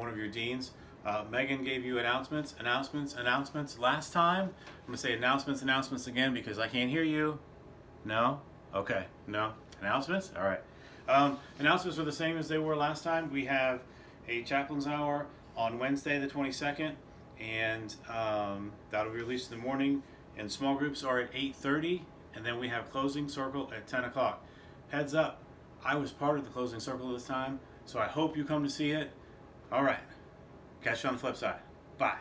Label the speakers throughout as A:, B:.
A: one of your deans. Megan gave you announcements. Last time, I'm going to say announcements again because I can't hear you. No? Okay. No? Announcements? All right. Announcements are the same as they were last time. We have a Chaplains Hour on Wednesday the 22nd, and that'll be released in the morning. And small groups are at 8:30, and then we have closing circle at 10 o'clock. Heads up, I was part of the closing circle this time, so I hope you come to see it. All right. Catch you on the flip side. Bye.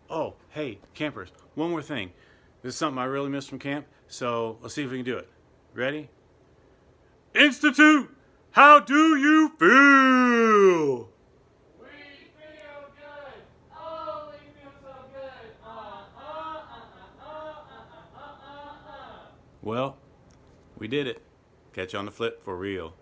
A: Oh, hey, campers, one more thing. This is something I really missed from camp, so let's see if we can do it. Ready? Institute! How do you feel?
B: We feel good. Oh, we feel so good.
A: Well, we did it. Catch you on the flip for real.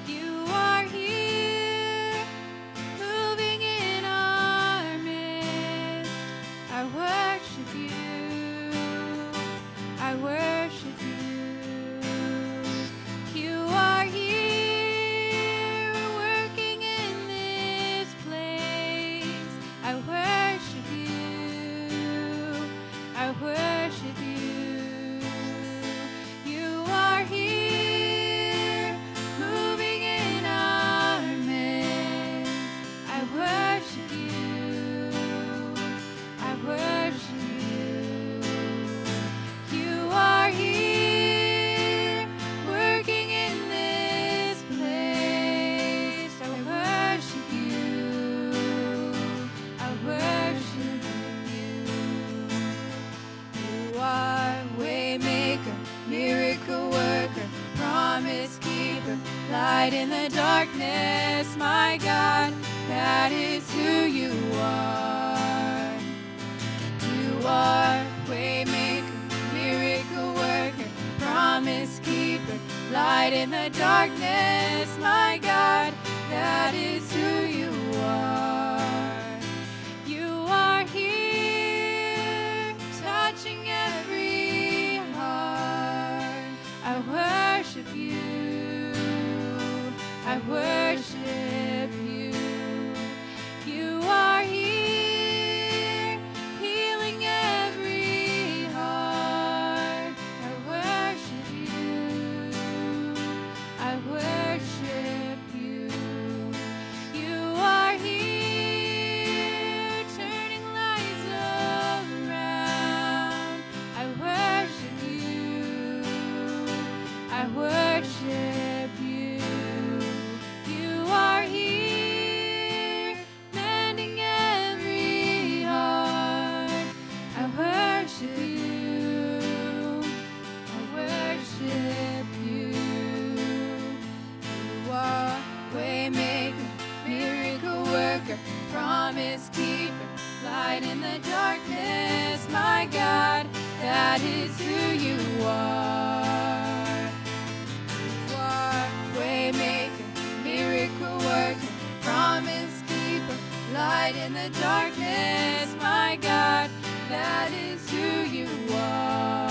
C: You are here, moving in our midst. I worship you. I worship you. You are here, working in this place. I worship you. I worship you. You are here, moving in our midst. I worship you. I worship you. You are here, working in this place. I worship you. I worship you. You are waymaker, miracle worker, promise keeper, light in the darkness. My God, that is who you are. You are waymaker, miracle worker, promise keeper, light in the darkness. My God, that is who you are. You are here, touching every heart. I worship you. I worship you. You are here, healing every heart. I worship you. I worship you. You are here, turning lives around. I worship you. I worship you. You are here, mending every heart. I worship you. I worship you. You are waymaker, miracle worker, promise keeper, light in the darkness. My God, that is who you are. You are waymaker, miracle worker, promise keeper, light in the darkness. My God, that is who you are.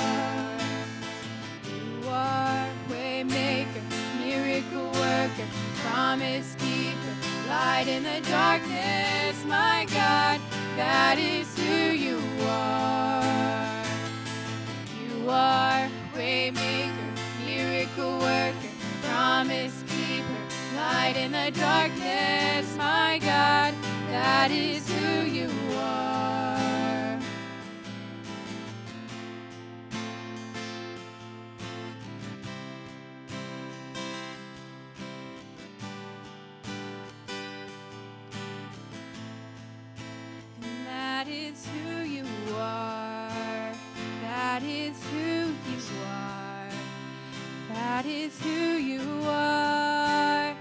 C: You are waymaker, miracle worker, promise keeper, light in the darkness. My God, that is who you are. You are waymaker, miracle worker, promise keeper, light in the darkness. My God, that is who you are. And that is who you are. That is who you are. That is who you are.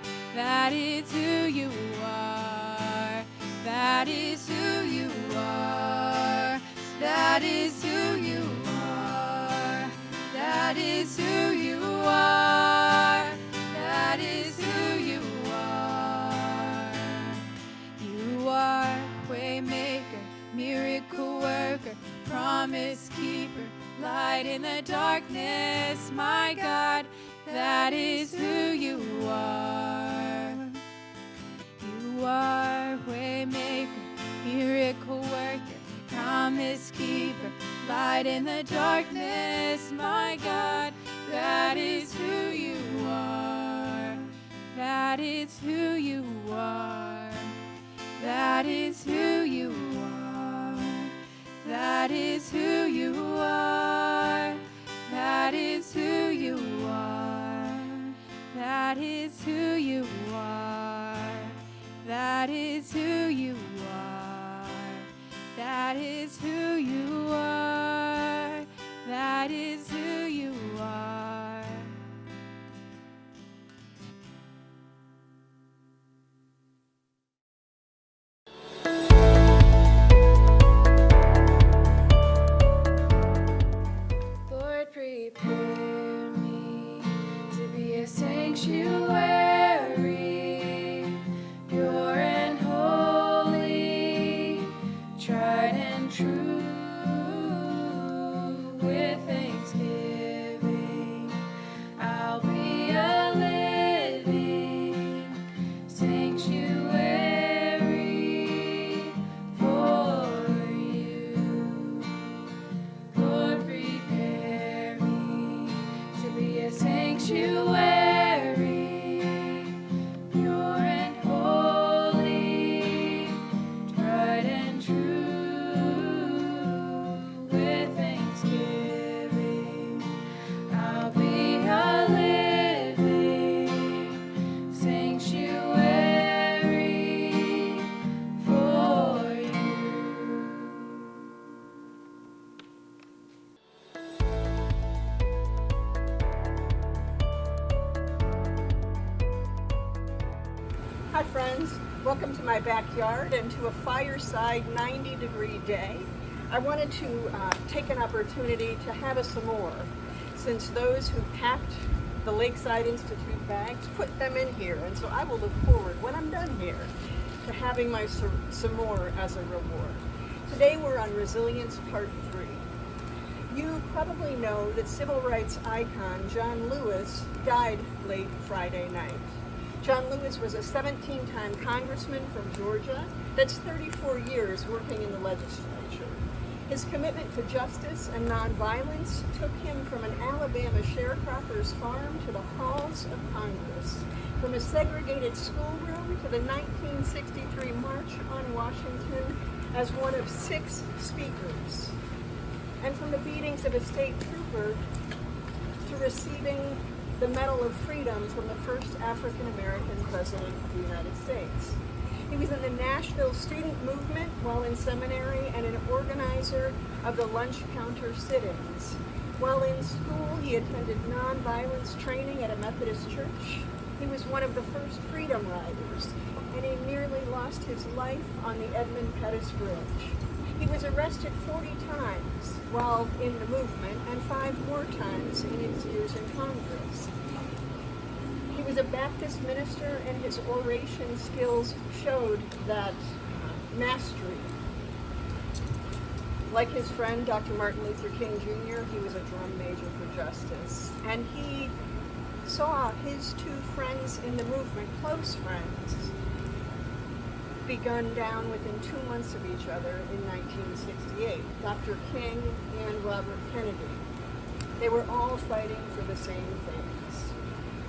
C: That is who you are. That is who you are. That is who you are. You are waymaker, miracle worker, promise keeper, light in the darkness, my God. That is who you are. You are waymaker, miracle worker, promise keeper, light in the darkness, my God. That is who you are. That is who you are. That is who you are. That is who you are. That is who you are. That is who you are. That is who you are. That is who you are. That is who you are. Lord, prepare me to be a sanctuary, pure and holy, tried and true. With thanksgiving, I'll be a living sanctuary for you. Lord, prepare me to be a sanctuary, pure and holy, tried and true. With thanksgiving, I'll be a living sanctuary for you.
D: Hi friends, welcome to my backyard and to a fireside 90-degree day. I wanted to take an opportunity to have a s'more, since those who packed the Lakeside Institute bags put them in here, and so I will look forward, when I'm done here, to having my s'more as a reward. Today we're on Resilience Part 3. You probably know that civil rights icon John Lewis died late Friday night. John Lewis was a 17-time congressman from Georgia. That's 34 years working in the legislature. His commitment to justice and nonviolence took him from an Alabama sharecropper's farm to the halls of Congress, from a segregated schoolroom to the 1963 March on Washington as one of 6 speakers, and from the beatings of a state trooper to receiving the Medal of Freedom from the first African-American president of the United States. He was in the Nashville student movement while in seminary and an organizer of the lunch counter sit-ins. While in school, he attended nonviolence training at a Methodist church. He was one of the first Freedom Riders, and he nearly lost his life on the Edmund Pettus Bridge. He was arrested 40 times while in the movement and 5 more times in his years in Congress. He was a Baptist minister, and his oration skills showed that mastery. Like his friend, Dr. Martin Luther King Jr., he was a drum major for justice. And he saw his 2 friends in the movement, close friends, be gunned down within 2 months of each other in 1968, Dr. King and Robert Kennedy. They were all fighting for the same things.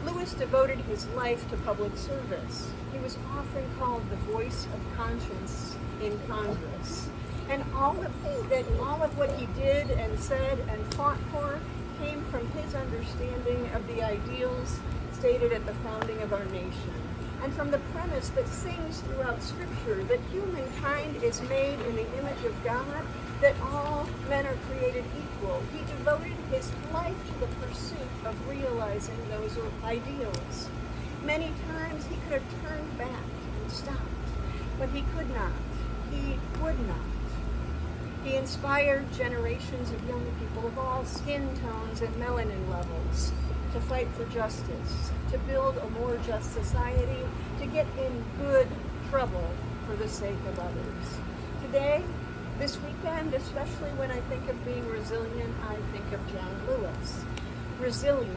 D: Lewis devoted his life to public service. He was often called the voice of conscience in Congress. And all of what he did and said and fought for came from his understanding of the ideals stated at the founding of our nation, and from the premise that sings throughout Scripture that humankind is made in the image of God, that all men are created equal. He devoted his life to the pursuit of realizing those ideals. Many times he could have turned back and stopped, but he could not. He would not. He inspired generations of young people of all skin tones and melanin levels to fight for justice, to build a more just society, to get in good trouble for the sake of others. Today, this weekend, especially when I think of being resilient, I think of John Lewis. Resilient,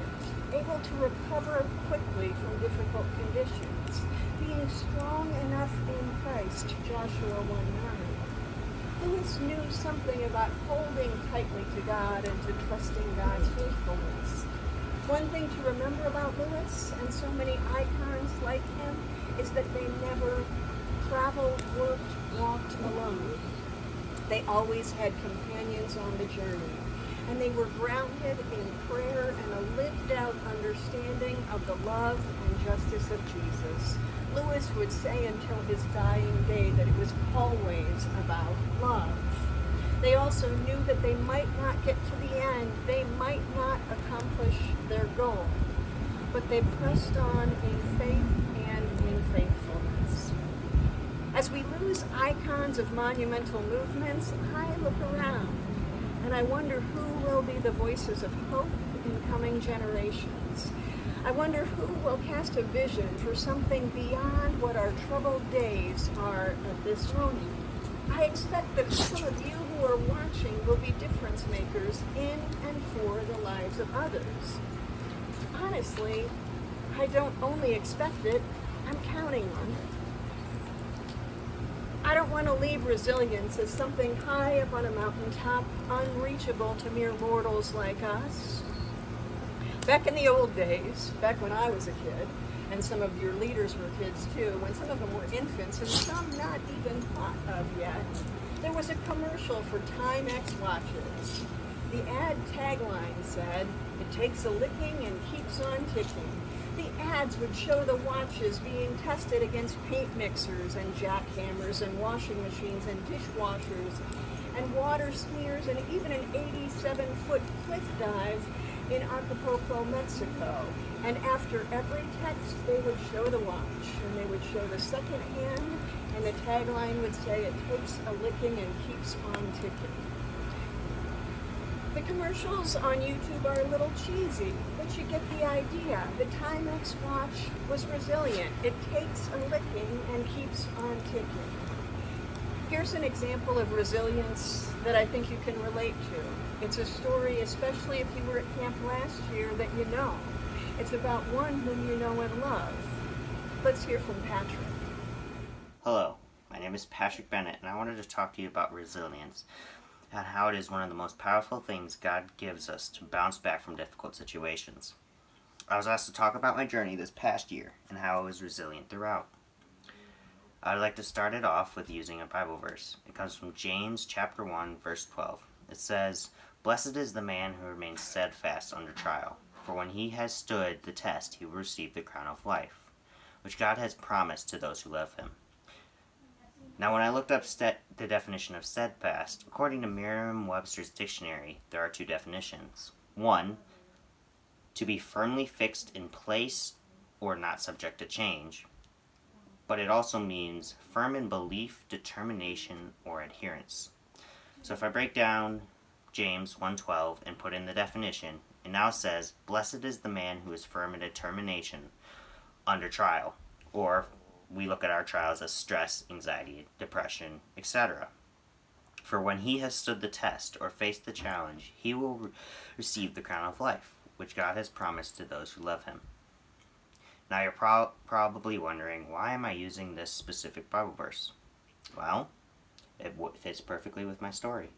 D: able to recover quickly from difficult conditions, being strong enough in Christ, Joshua 1:9. Lewis knew something about holding tightly to God and to trusting God's faithfulness. One thing to remember about Lewis and so many icons like him is that they never traveled, worked, walked alone. They always had companions on the journey, and they were grounded in prayer and a lived-out understanding of the love and justice of Jesus. Lewis would say until his dying day that it was always about love. They also knew that they might not get to the end, they might not accomplish their goal, but they pressed on in faith and in faithfulness. As we lose icons of monumental movements, I look around and I wonder who will be the voices of hope in coming generations. I wonder who will cast a vision for something beyond what our troubled days are at this moment. I expect that some of you who are watching will be difference makers in and for the lives of others. Honestly, I don't only expect it, I'm counting on it. I don't want to leave resilience as something high up on a mountaintop, unreachable to mere mortals like us. Back in the old days, back when I was a kid, and some of your leaders were kids too, when some of them were infants and some not even thought of yet, there was a commercial for Timex watches. The ad tagline said, "It takes a licking and keeps on ticking." The ads would show the watches being tested against paint mixers and jackhammers and washing machines and dishwashers and water smears and even an 87-foot cliff dive in Acapulco, Mexico. And after every text, they would show the watch, and they would show the second hand, and the tagline would say, "It takes a licking and keeps on ticking." The commercials on YouTube are a little cheesy, but you get the idea. The Timex watch was resilient. It takes a licking and keeps on ticking. Here's an example of resilience that I think you can relate to. It's a story, especially if you were at camp last year, that you know. It's about one whom you know and love. Let's hear from Patrick.
E: Hello, my name is Patrick Bennett, and I wanted to talk to you about resilience and how it is one of the most powerful things God gives us to bounce back from difficult situations. I was asked to talk about my journey this past year and how I was resilient throughout. I'd like to start it off with using a Bible verse. It comes from James chapter 1, verse 12. It says, "Blessed is the man who remains steadfast under trial, for when he has stood the test, he will receive the crown of life, which God has promised to those who love him." Now, when I looked up the definition of steadfast, according to Merriam-Webster's dictionary, there are two definitions. One, to be firmly fixed in place or not subject to change. But it also means firm in belief, determination, or adherence. So if I break down James 1:12 and put in the definition, it now says, "Blessed is the man who is firm in determination under trial," or we look at our trials as stress, anxiety, depression, etc. "For when he has stood the test or faced the challenge, he will receive the crown of life, which God has promised to those who love him." Now you're probably wondering, why am I using this specific Bible verse? Well, it fits perfectly with my story.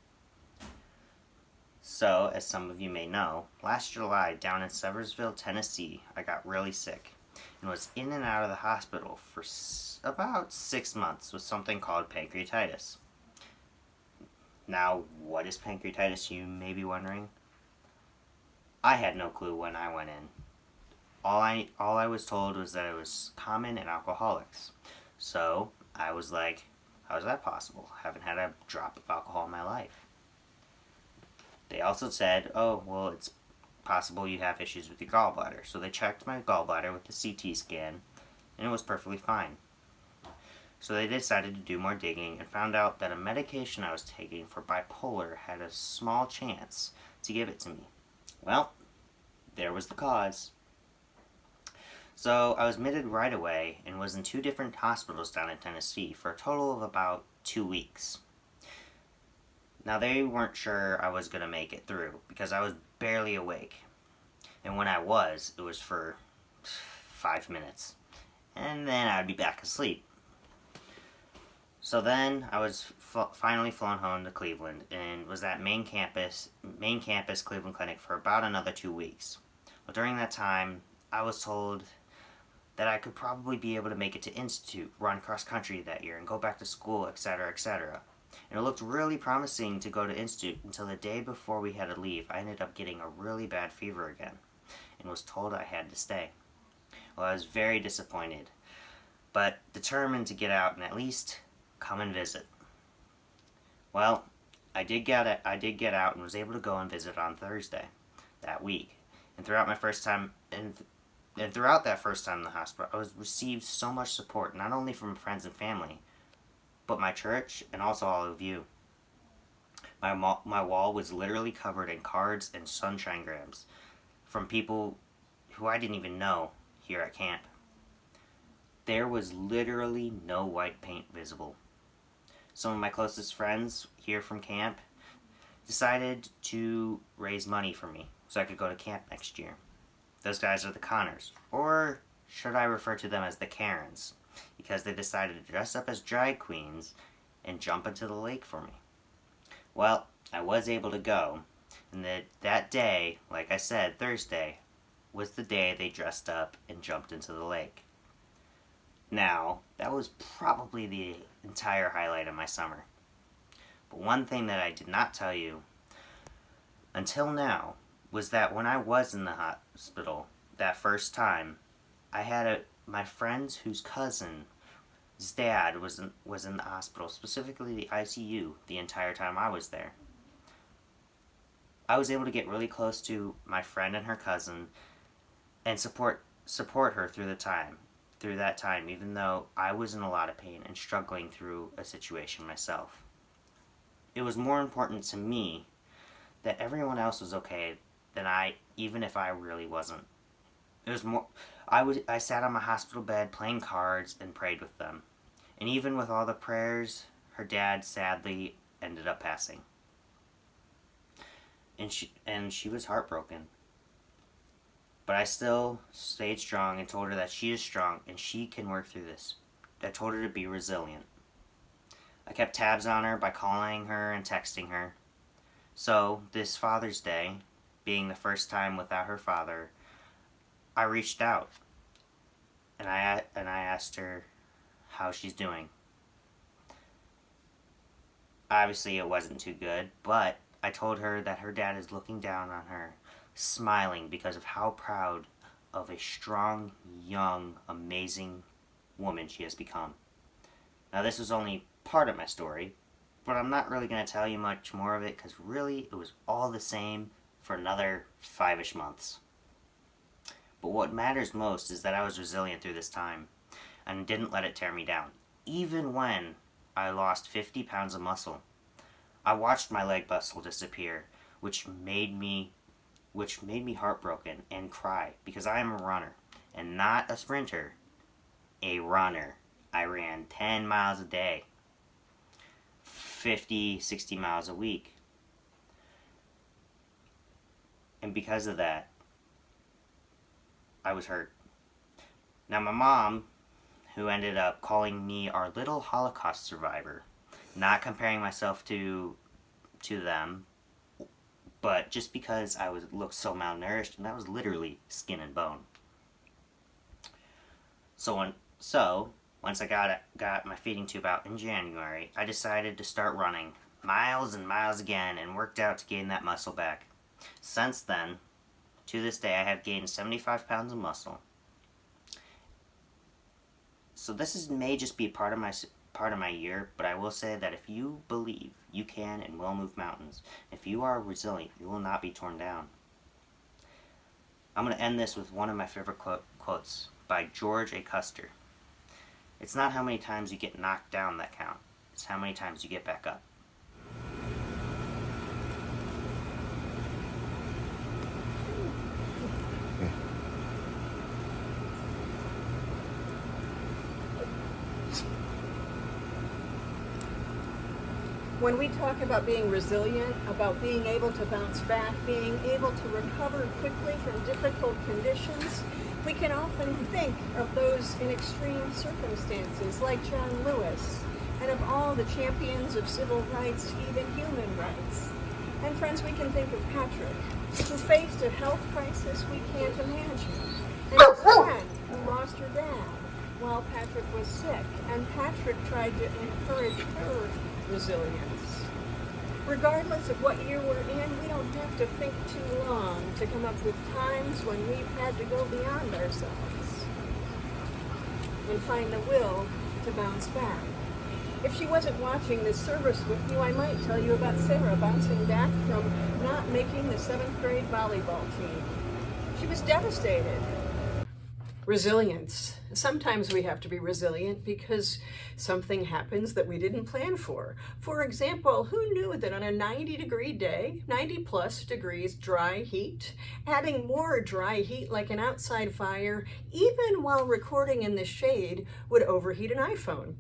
E: So, as some of you may know, last July down in Seversville, Tennessee, I got really sick and was in and out of the hospital for about 6 months with something called pancreatitis. Now, what is pancreatitis, you may be wondering? I had no clue when I went in. All I was told was that it was common in alcoholics. So I was like, how is that possible? I haven't had a drop of alcohol in my life. They also said, oh, well, it's possible you have issues with your gallbladder. So they checked my gallbladder with the CT scan, and it was perfectly fine. So they decided to do more digging and found out that a medication I was taking for bipolar had a small chance to give it to me. Well, there was the cause. So I was admitted right away and was in 2 different hospitals down in Tennessee for a total of about 2 weeks. Now they weren't sure I was going to make it through because I was barely awake. And when I was, it was for 5 minutes. And then I'd be back asleep. So then I was finally flown home to Cleveland and was at main campus Cleveland Clinic for about another 2 weeks. Well, during that time, I was told that I could probably be able to make it to Institute, run cross country that year, and go back to school, etc., etc. And it looked really promising to go to Institute until the day before we had to leave. I ended up getting a really bad fever again and was told I had to stay. Well, I was very disappointed, but determined to get out and at least come and visit. Well, I did get out and was able to go and visit on Thursday that week. And throughout that first time in the hospital, I was received so much support, not only from friends and family, but my church and also all of you. My wall was literally covered in cards and sunshine grams from people who I didn't even know here at camp. There was literally no white paint visible. Some of my closest friends here from camp decided to raise money for me so I could go to camp next year. Those guys are the Connors, or should I refer to them as the Karens, because they decided to dress up as drag queens and jump into the lake for me. Well, I was able to go, and that day, like I said, Thursday, was the day they dressed up and jumped into the lake. Now, that was probably the entire highlight of my summer. But one thing that I did not tell you until now was that when I was in the hospital that first time, I had my friend's whose cousin's dad was in the hospital, specifically the ICU, the entire time I was there. I was able to get really close to my friend and her cousin and support her through that time, even though I was in a lot of pain and struggling through a situation myself. It was more important to me that everyone else was okay than even if I really wasn't. It was more. I sat on my hospital bed playing cards and prayed with them, and even with all the prayers, her dad sadly ended up passing, and she was heartbroken. But I still stayed strong and told her that she is strong and she can work through this. I told her to be resilient. I kept tabs on her by calling her and texting her. So, this Father's Day, being the first time without her father, I reached out and I asked her how she's doing. Obviously, it wasn't too good, but I told her that her dad is looking down on her, smiling because of how proud of a strong, young, amazing woman she has become. Now, this was only part of my story, but I'm not really going to tell you much more of it because really it was all the same for another 5-ish months. But what matters most is that I was resilient through this time and didn't let it tear me down. Even when I lost 50 pounds of muscle, I watched my leg muscle disappear, which made me heartbroken and cry because I am a runner and not a sprinter, a runner. I ran 10 miles a day, 50, 60 miles a week. And because of that, I was hurt. Now my mom, who ended up calling me our little Holocaust survivor, not comparing myself to them, but just because I looked so malnourished, and that was literally skin and bone. So once I got my feeding tube out in January, I decided to start running miles and miles again and worked out to gain that muscle back. Since then, to this day, I have gained 75 pounds of muscle. So this may just be part of my year, but I will say that if you believe, you can and will move mountains. If you are resilient, you will not be torn down. I'm going to end this with one of my favorite quotes by George A. Custer. It's not how many times you get knocked down that count. It's how many times you get back up.
D: When we talk about being resilient, about being able to bounce back, being able to recover quickly from difficult conditions, we can often think of those in extreme circumstances like John Lewis, and of all the champions of civil rights, even human rights. And friends, we can think of Patrick, who faced a health crisis we can't imagine, and his friend who lost her dad while Patrick was sick, and Patrick tried to encourage her resilience. Regardless of what year we're in, we don't have to think too long to come up with times when we've had to go beyond ourselves and find the will to bounce back. If she wasn't watching this service with you, I might tell you about Sarah bouncing back from not making the 7th grade volleyball team. She was devastated. Resilience. Sometimes we have to be resilient because something happens that we didn't plan for. For example, who knew that on a 90-degree day, 90 plus degrees dry heat, adding more dry heat like an outside fire, even while recording in the shade, would overheat an iPhone?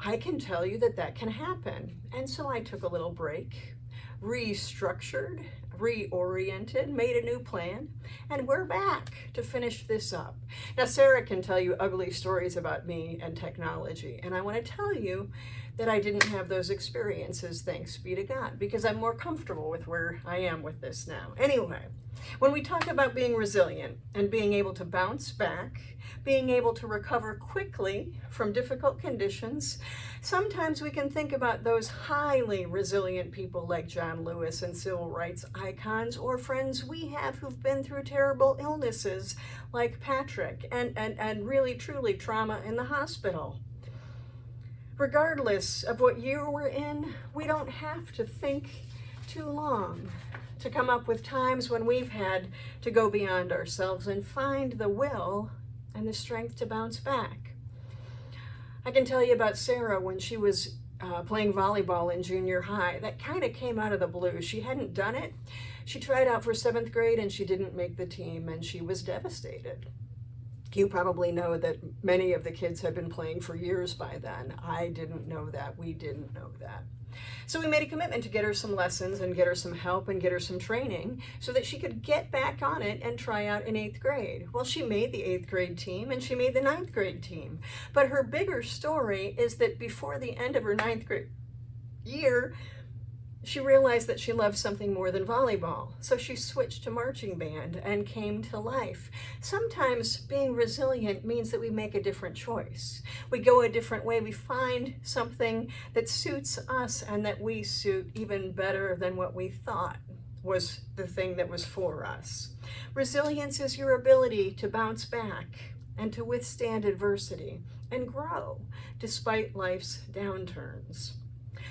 D: I can tell you that that can happen. And so I took a little break, restructured, reoriented, made a new plan, and we're back to finish this up. Now, Sarah can tell you ugly stories about me and technology, and I want to tell you that I didn't have those experiences, thanks be to God, because I'm more comfortable with where I am with this now. Anyway, when we talk about being resilient and being able to bounce back, being able to recover quickly from difficult conditions, sometimes we can think about those highly resilient people like John Lewis and civil rights icons, or friends we have who've been through terrible illnesses like Patrick and really truly trauma in the hospital. Regardless of what year we're in, we don't have to think too long to come up with times when we've had to go beyond ourselves and find the will and the strength to bounce back. I can tell you about Sarah when she was playing volleyball in junior high. That kind of came out of the blue. She hadn't done it. She tried out for 7th grade and she didn't make the team, and she was devastated. You probably know that many of the kids had been playing for years by then. I didn't know that. We didn't know that. So we made a commitment to get her some lessons and get her some help and get her some training so that she could get back on it and try out in 8th grade. Well, she made the 8th grade team and she made the 9th grade team. But her bigger story is that before the end of her 9th grade year, she realized that she loved something more than volleyball. So she switched to marching band and came to life. Sometimes being resilient means that we make a different choice. We go a different way. We find something that suits us and that we suit even better than what we thought was the thing that was for us. Resilience is your ability to bounce back and to withstand adversity and grow despite life's downturns.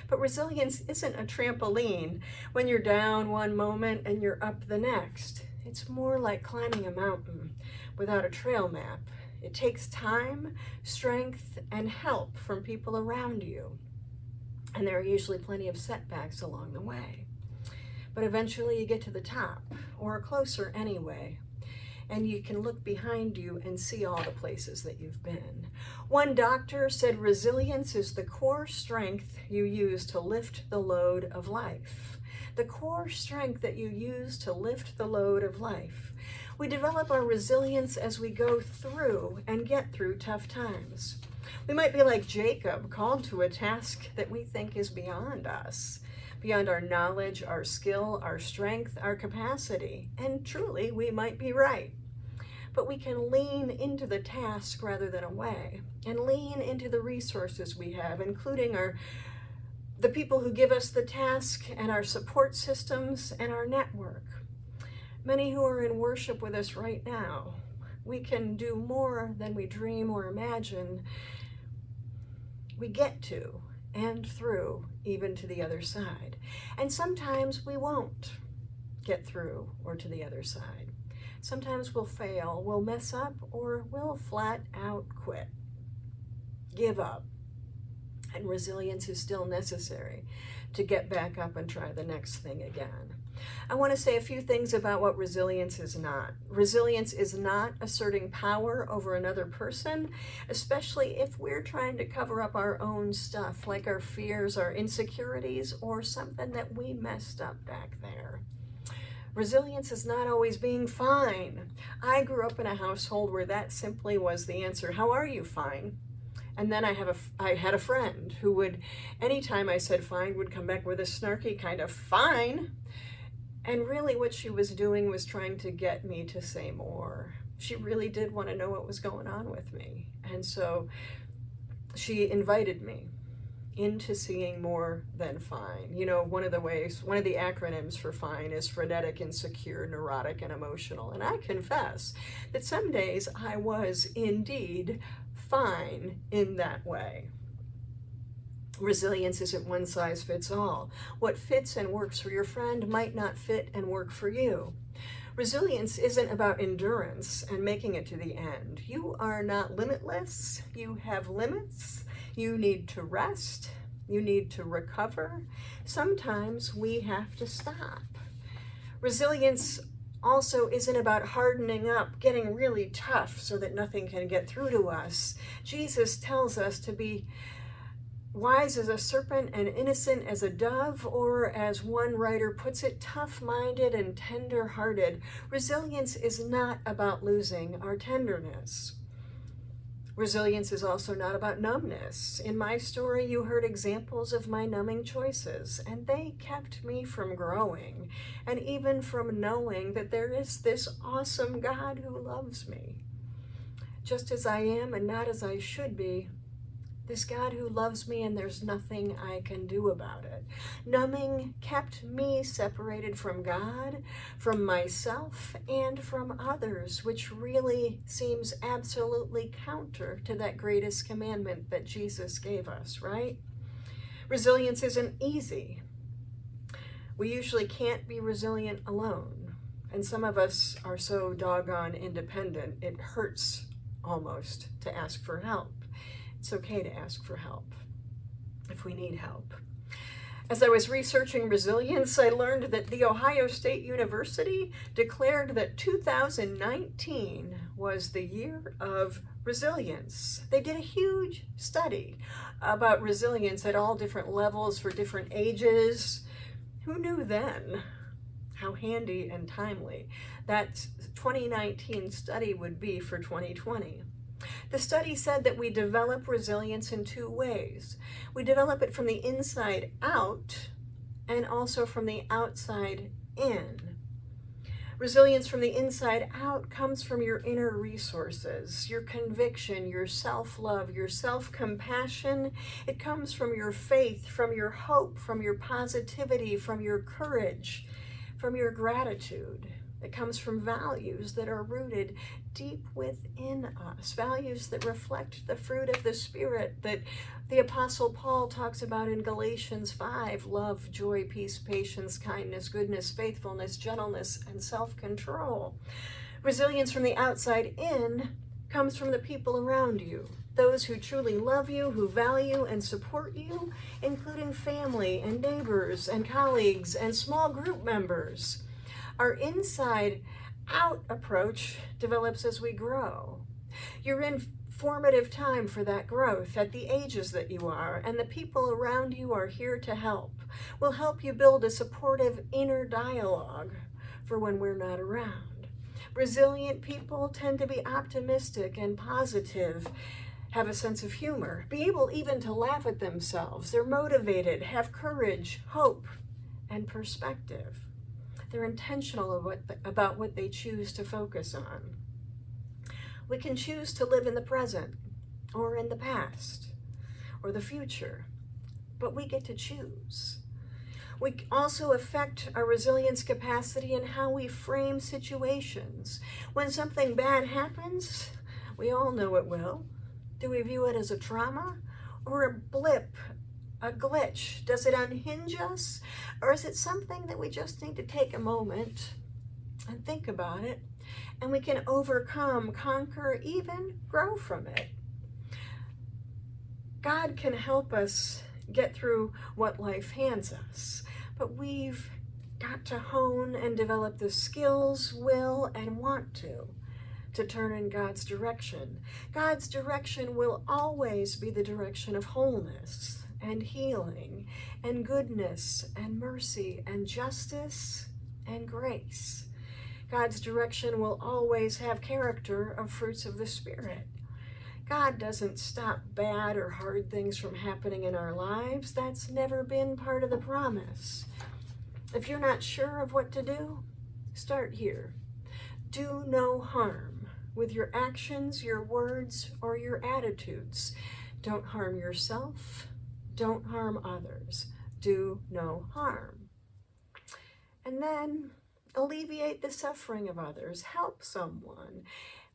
D: But resilience isn't a trampoline when you're down one moment and you're up the next. It's more like climbing a mountain without a trail map. It takes time, strength, and help from people around you. And there are usually plenty of setbacks along the way. But eventually you get to the top, or closer anyway, and you can look behind you and see all the places that you've been. One doctor said resilience is the core strength you use to lift the load of life. The core strength that you use to lift the load of life. We develop our resilience as we go through and get through tough times. We might be like Jacob, called to a task that we think is beyond us, beyond our knowledge, our skill, our strength, our capacity. And truly, we might be right. But we can lean into the task rather than away, and lean into the resources we have, including the people who give us the task and our support systems and our network. Many who are in worship with us right now. We can do more than we dream or imagine. We get to and through, even to the other side. And sometimes we won't get through or to the other side. Sometimes we'll fail, we'll mess up, or we'll flat out quit. give up. And resilience is still necessary to get back up and try the next thing again. I want to say a few things about what resilience is not. Resilience is not asserting power over another person, especially if we're trying to cover up our own stuff, like our fears, our insecurities, or something that we messed up back there. Resilience is not always being fine. I grew up in a household where that simply was the answer. How are you? Fine. And then I had a friend who would, anytime I said fine, would come back with a snarky kind of fine. And really what she was doing was trying to get me to say more. She really did want to know what was going on with me. And so she invited me into seeing more than fine. You know, one of the acronyms for fine is frenetic, insecure, neurotic, and emotional. And I confess that some days I was indeed fine in that way. Resilience isn't one size fits all. What fits and works for your friend might not fit and work for you. Resilience isn't about endurance and making it to the end. You are not limitless. You have limits. You need to rest. You need to recover. Sometimes we have to stop. Resilience also isn't about hardening up, getting really tough so that nothing can get through to us. Jesus tells us to be wise as a serpent and innocent as a dove, or as one writer puts it, tough-minded and tender-hearted. Resilience is not about losing our tenderness. Resilience is also not about numbness. In my story, you heard examples of my numbing choices, and they kept me from growing, and even from knowing that there is this awesome God who loves me, just as I am and not as I should be. This God who loves me, and there's nothing I can do about it. Numbing kept me separated from God, from myself, and from others, which really seems absolutely counter to that greatest commandment that Jesus gave us, right? Resilience isn't easy. We usually can't be resilient alone. And some of us are so doggone independent, it hurts almost to ask for help. It's okay to ask for help if we need help. As I was researching resilience, I learned that The Ohio State University declared that 2019 was the year of resilience. They did a huge study about resilience at all different levels for different ages. Who knew then how handy and timely that 2019 study would be for 2020? The study said that we develop resilience in two ways. We develop it from the inside out and also from the outside in. Resilience from the inside out comes from your inner resources, your conviction, your self-love, your self-compassion. It comes from your faith, from your hope, from your positivity, from your courage, from your gratitude. It comes from values that are rooted deep within us, values that reflect the fruit of the Spirit that the Apostle Paul talks about in Galatians 5, love, joy, peace, patience, kindness, goodness, faithfulness, gentleness, and self-control. Resilience from the outside in comes from the people around you, those who truly love you, who value and support you, including family and neighbors and colleagues and small group members. Our inside out approach develops as we grow. You're in formative time for that growth at the ages that you are, and the people around you are here to help. We'll help you build a supportive inner dialogue for when we're not around. Resilient people tend to be optimistic and positive, have a sense of humor, be able even to laugh at themselves. They're motivated, have courage, hope, and perspective. They're intentional about what they choose to focus on. We can choose to live in the present or in the past or the future, but we get to choose. We also affect our resilience capacity in how we frame situations. When something bad happens, we all know it will. Do we view it as a trauma or a blip? A glitch? Does it unhinge us? Or is it something that we just need to take a moment and think about it, and we can overcome, conquer, even grow from it? God can help us get through what life hands us, but we've got to hone and develop the skills, will, and want to turn in God's direction. God's direction will always be the direction of wholeness and healing and goodness and mercy and justice and grace. God's direction will always have character of fruits of the Spirit. God doesn't stop bad or hard things from happening in our lives. That's never been part of the promise. If you're not sure of what to do, start here. Do no harm with your actions, your words, or your attitudes. Don't harm yourself. Don't harm others. Do no harm. And then alleviate the suffering of others. Help someone.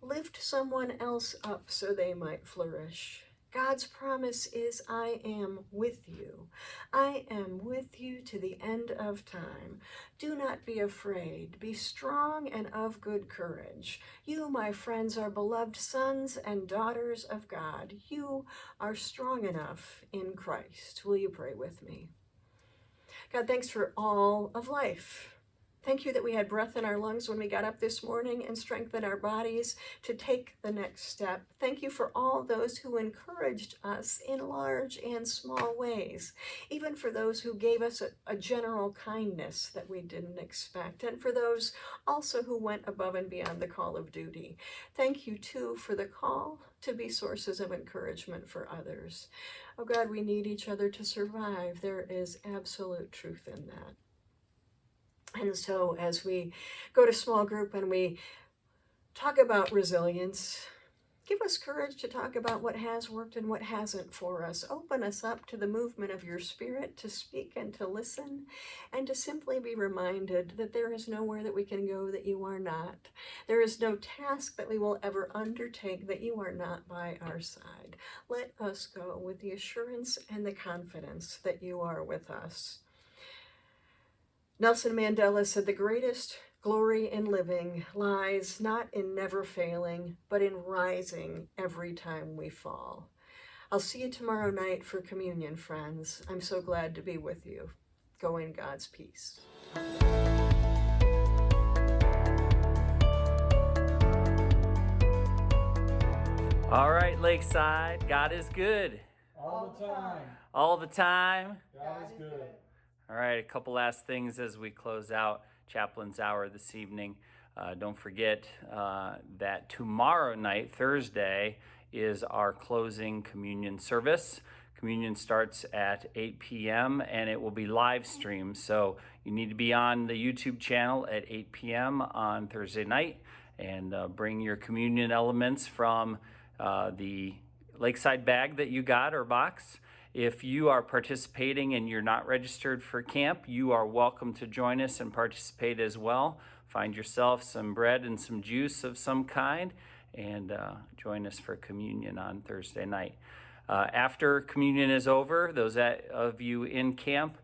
D: Lift someone else up so they might flourish. God's promise is, I am with you. I am with you to the end of time. Do not be afraid. Be strong and of good courage. You, my friends, are beloved sons and daughters of God. You are strong enough in Christ. Will you pray with me? God, thanks for all of life. Thank you that we had breath in our lungs when we got up this morning and strengthened our bodies to take the next step. Thank you for all those who encouraged us in large and small ways, even for those who gave us a general kindness that we didn't expect, and for those also who went above and beyond the call of duty. Thank you, too, for the call to be sources of encouragement for others. Oh God, we need each other to survive. There is absolute truth in that. And so as we go to small group and we talk about resilience, give us courage to talk about what has worked and what hasn't for us. Open us up to the movement of your Spirit to speak and to listen, and to simply be reminded that there is nowhere that we can go that you are not. There is no task that we will ever undertake that you are not by our side. Let us go with the assurance and the confidence that you are with us. Nelson Mandela said, the greatest glory in living lies not in never failing, but in rising every time we fall. I'll see you tomorrow night for communion, friends. I'm so glad to be with you. Go in God's peace.
F: All right, Lakeside, God is good.
B: All the time.
F: All the time.
B: God is good.
F: All right, a couple last things as we close out Chaplain's Hour this evening. Don't forget that tomorrow night, Thursday, is our closing communion service. Communion starts at 8 p.m. and it will be live streamed. So you need to be on the YouTube channel at 8 p.m. on Thursday night, and bring your communion elements from the Lakeside bag that you got or box. If you are participating and you're not registered for camp, you are welcome to join us and participate as well. Find yourself some bread and some juice of some kind, and join us for communion on Thursday night. After communion is over, those of you in camp,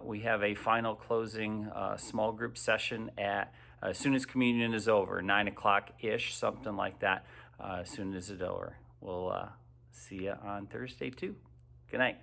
F: we have a final closing small group session at as soon as communion is over, 9 o'clock-ish, something like that, as soon as it's over. We'll see you on Thursday too. Good night.